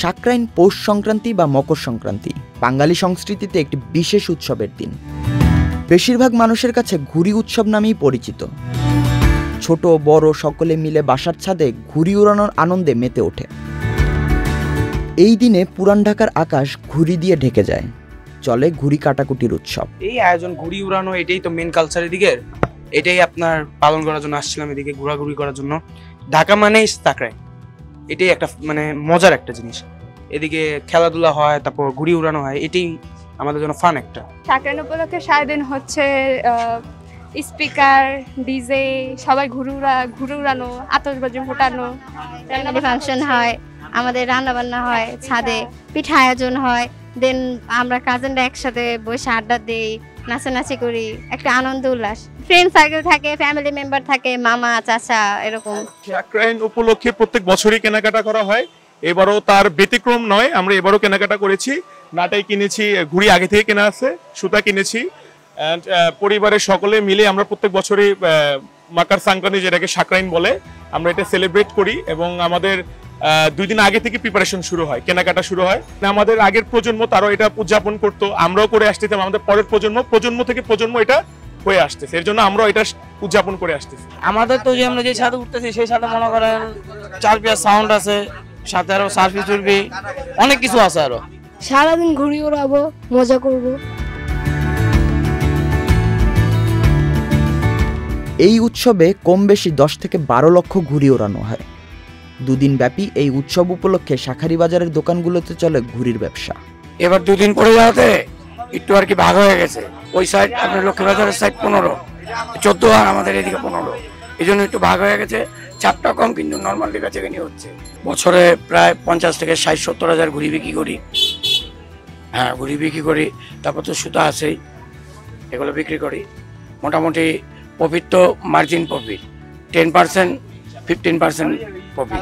সাকরাইন পৌষ সংক্রান্তি বা মকর সংক্রান্তি বাঙালি সংস্কৃতিতে একটি বিশেষ উৎসবের দিন। বেশিরভাগ মানুষের কাছে ঘুড়ি উৎসব নামেই পরিচিত। ছোট বড় সকলে মিলে বাসার ছাদে ঘুড়ি উড়ানোর আনন্দে মেতে ওঠে। এই দিনে পুরান ঢাকার আকাশ ঘুড়ি দিয়ে ঢেকে যায়, চলে ঘুড়ি কাটাকুটির উৎসব। এই আয়োজন ঘুড়ি উড়ানো, এটাই তো মেন কালচার এদিকে, এটাই আপনার পালন করার জন্য আসছিলাম এদিকে ঘোরাঘুরি করার জন্য। ঢাকা মানেই সাকরাইন, এটাই একটা মানে মজার একটা জিনিস। এদিকে খেলাধুলা হয়, তারপর ঘুড়ি উড়ানো হয়, এটাই আমাদের জন্য ফান একটা। সাকরাইন উপলক্ষে সারাদিন হচ্ছে স্পিকার ডিজে সবাই ঘুরে উড়ানো, আতশবাজি ফোটানো, ফাংশন হয়, আমাদের রান্না বান্না হয়, ছাদে পিঠা আয়োজন হয়, দেন আমরা কাজিনরা একসাথে বসে আড্ডা দিই, নাচানাচি করি, একটা আনন্দ উল্লাস। ফ্রেন্ড সার্কেল থাকে, ফ্যামিলি মেম্বার থাকে, মামা চাচা এরকম। সাকরাইন উপলক্ষে প্রত্যেক বছরই কেনাকাটা করা হয়, এবারও তার ব্যতিক্রম নয়। আমরা এবারও কেনাকাটা করেছি, নাটাই কিনেছি, ঘুড়ি আগে থেকে কেনা আছে, সুতা কিনেছি। অ্যান্ড পরিবারের সকলে মিলে আমরা প্রত্যেক বছরই মকর সংক্রান্তি, যেটাকে সাকরাইন বলে, আমরা এটা সেলিব্রেট করি। এবং আমাদের 2 দিন আগে থেকে প্রিপারেশন শুরু হয়, কেনাকাটা শুরু হয়। আমাদের আগের প্রজন্ম তারাও এটা উদযাপন করতো, আমরাও করে আসতেছিলাম, আমাদের পরের প্রজন্ম থেকে প্রজন্ম এটা হয়ে আসতেছে, এর জন্য আমরাও এটা উদযাপন করে আসতেছি। আমাদের তো যে আমরা যে ছাদে উঠতেছি সেই ছাদে মনে করেন 4 পিয়ার সাউন্ড আছে, সাথে আরো সার্ভিস চলবে, অনেক কিছু আছে। আরো সারাদিন ঘুড়ি উড়াবো, মজা করব। এই উৎসবে কম বেশি 10 থেকে 12 লক্ষ ঘুড়ি ওড়ানো হয়। 2 দিন ব্যাপী এই উৎসব উপলক্ষে শাখারি বাজারের দোকানগুলোতে চলে ঘুড়ির ব্যবসা। এবার 2 দিন পরে যাওয়াতে একটু আর কি ভাগ হয়ে গেছে। ওই সাইড আপনার লক্ষ্মীবাজারের সাইড 15, 14, আর আমাদের এদিকে 15, এই জন্য একটু ভাগ হয়ে গেছে। চাপটা কম, কিন্তু নর্মাল দিকে থেকে নিয়ে হচ্ছে। বছরে প্রায় 50 থেকে 60-70 হাজার ঘুড়ি বিক্রি করি। হ্যাঁ, ঘুড়ি বিক্রি করি, তারপর তো সুতা আছেই, এগুলো বিক্রি করি। মোটামুটি প্রফিট তো মার্জিন প্রফিট 10%, 15% প্রফিট।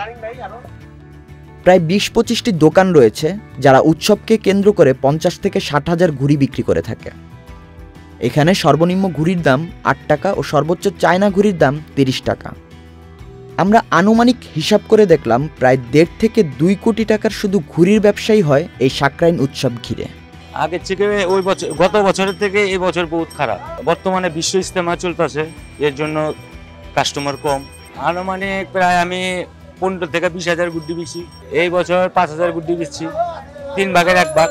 প্রায় 20-25টি দোকান রয়েছে যারা উৎসবকে কেন্দ্র করে 50 থেকে 60 হাজার ঘুড়ি বিক্রি করে থাকে। এখানে সর্বনিম্ন ঘুড়ির দাম 8 টাকা ও সর্বোচ্চ চায়না ঘুড়ির দাম 30 টাকা। আমরা আনুমানিক হিসাব করে দেখলাম প্রায় 1.5 থেকে 2 কোটি টাকার শুধু ঘুড়ির ব্যবসায়ী হয় এই সাকরাইন উৎসব ঘিরে। আগের থেকে ওই বছর, গত বছরের থেকে এই বছর বহুত খারাপ। বর্তমানে বিশ্ব ইজতেমা চলতেছে, এর জন্য কাস্টমার কম। আনুমানিক প্রায় আমি 15 থেকে 20 হাজার গুড্ডি বেচি। এই বছর 5 হাজার গুড্ডি বেচছি, 3 ভাগের 1 ভাগ।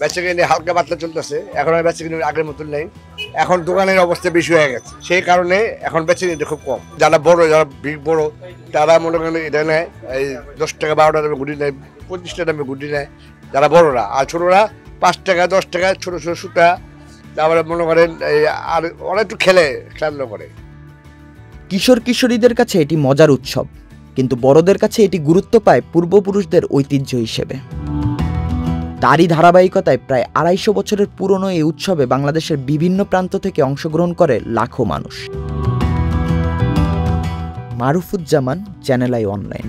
বেচাকেনি হালকা পাতলা চলতেছে, এখন আর বেচাকেনি আগের মতন নেই। এখন দোকানের অবস্থা বেশি হয়ে গেছে, সেই কারণে এখন বেচাকেনি খুব কম। যারা বড় তারা মনে করেন এটা নেয়, এই 10 টাকা 12 টাকা দামে গুড্ডি নেয়, 25 টাকা দামে গুড্ডি নেয় যারা বড়রা। আর ছোটরা 5 টাকা 10 টাকা ছোট ছোট সুতা, তারপরে মনে করেন এই আর ওরা একটু খেলাধুলা করে। কিশোর কিশোরীদের কাছে এটি মজার উৎসব, কিন্তু বড়দের কাছে এটি গুরুত্ব পায় পূর্বপুরুষদের ঐতিহ্য হিসেবে। তারই ধারাবাহিকতায় প্রায় 250 বছরের পুরনো এই উৎসবে বাংলাদেশের বিভিন্ন প্রান্ত থেকে অংশগ্রহণ করে লাখো মানুষ। মারুফুজ্জামান, চ্যানেল আই অনলাইন।